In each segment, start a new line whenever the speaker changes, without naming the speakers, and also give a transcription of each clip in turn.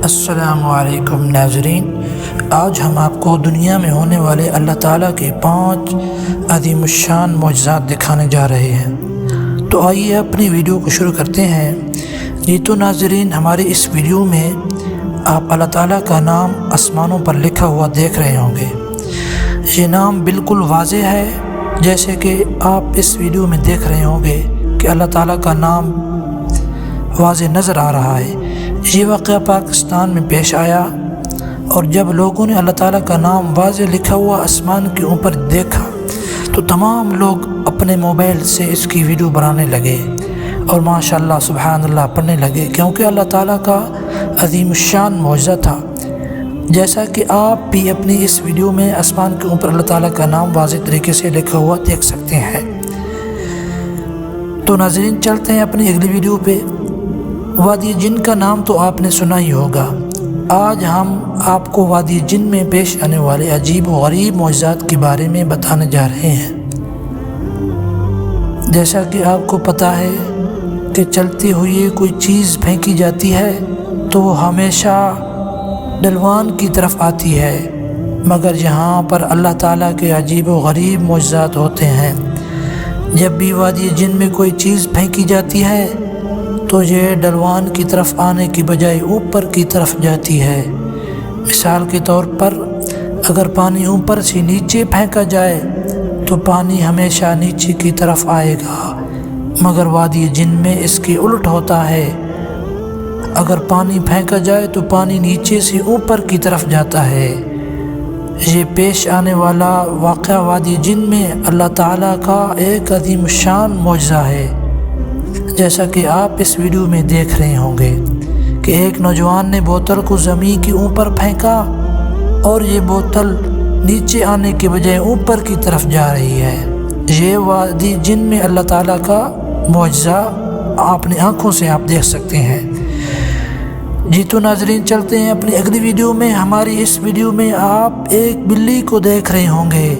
السلام علیکم ناظرین، آج ہم آپ کو دنیا میں ہونے والے اللہ تعالیٰ کے 5 عظیم الشان معجزات دکھانے جا رہے ہیں۔ تو آئیے اپنی ویڈیو کو شروع کرتے ہیں۔ تو ناظرین، ہمارے اس ویڈیو میں آپ اللہ تعالیٰ کا نام آسمانوں پر لکھا ہوا دیکھ رہے ہوں گے۔ یہ نام بالکل واضح ہے، جیسے کہ آپ اس ویڈیو میں دیکھ رہے ہوں گے کہ اللہ تعالیٰ کا نام واضح نظر آ رہا ہے۔ یہ واقعہ پاکستان میں پیش آیا، اور جب لوگوں نے اللہ تعالیٰ کا نام واضح لکھا ہوا آسمان کے اوپر دیکھا تو تمام لوگ اپنے موبائل سے اس کی ویڈیو بنانے لگے اور ماشاءاللہ سبحان اللہ پڑھنے لگے، کیونکہ اللہ تعالیٰ کا عظیم الشان معجزہ تھا۔ جیسا کہ آپ بھی اپنی اس ویڈیو میں آسمان کے اوپر اللہ تعالیٰ کا نام واضح طریقے سے لکھا ہوا دیکھ سکتے ہیں۔ تو ناظرین، چلتے ہیں اپنی اگلی ویڈیو پہ۔ وادی جن کا نام تو آپ نے سنا ہی ہوگا۔ آج ہم آپ کو وادی جن میں پیش آنے والے عجیب و غریب معجزات کے بارے میں بتانے جا رہے ہیں۔ جیسا کہ آپ کو پتہ ہے کہ چلتے ہوئے کوئی چیز پھینکی جاتی ہے تو وہ ہمیشہ ڈلوان کی طرف آتی ہے، مگر یہاں پر اللہ تعالیٰ کے عجیب و غریب معجزات ہوتے ہیں۔ جب بھی وادی جن میں کوئی چیز پھینکی جاتی ہے تو یہ ڈلوان کی طرف آنے کی بجائے اوپر کی طرف جاتی ہے۔ مثال کے طور پر، اگر پانی اوپر سے نیچے پھینکا جائے تو پانی ہمیشہ نیچے کی طرف آئے گا، مگر وادی جن میں اس کے الٹ ہوتا ہے۔ اگر پانی پھینکا جائے تو پانی نیچے سے اوپر کی طرف جاتا ہے۔ یہ پیش آنے والا واقعہ وادی جن میں اللہ تعالیٰ کا ایک عظیم الشان معجزہ ہے۔ جیسا کہ آپ اس ویڈیو میں دیکھ رہے ہوں گے کہ ایک نوجوان نے بوتل کو زمین کے اوپر پھینکا اور یہ بوتل نیچے آنے کے بجائے اوپر کی طرف جا رہی ہے۔ یہ وادی جن میں اللہ تعالیٰ کا معجزہ اپنی آنکھوں سے آپ دیکھ سکتے ہیں۔ تو ناظرین، چلتے ہیں اپنی اگلی ویڈیو میں۔ ہماری اس ویڈیو میں آپ ایک بلی کو دیکھ رہے ہوں گے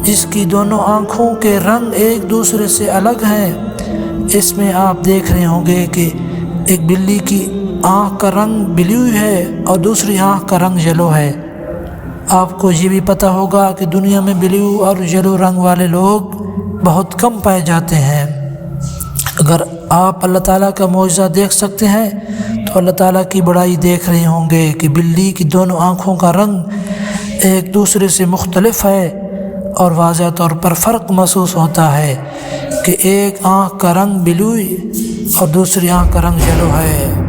جس کی دونوں آنکھوں کے رنگ ایک دوسرے سے الگ ہیں۔ اس میں آپ دیکھ رہے ہوں گے کہ ایک بلی کی آنکھ کا رنگ بلیو ہے اور دوسری آنکھ کا رنگ یلو ہے۔ آپ کو یہ بھی پتہ ہوگا کہ دنیا میں بلیو اور یلو رنگ والے لوگ بہت کم پائے جاتے ہیں۔ اگر آپ اللہ تعالیٰ کا معجزہ دیکھ سکتے ہیں تو اللہ تعالیٰ کی بڑائی دیکھ رہے ہوں گے کہ بلی کی دونوں آنکھوں کا رنگ ایک دوسرے سے مختلف ہے، اور واضح طور پر فرق محسوس ہوتا ہے کہ ایک آنکھ کا رنگ بلو اور دوسری آنکھ کا رنگ یلو ہے۔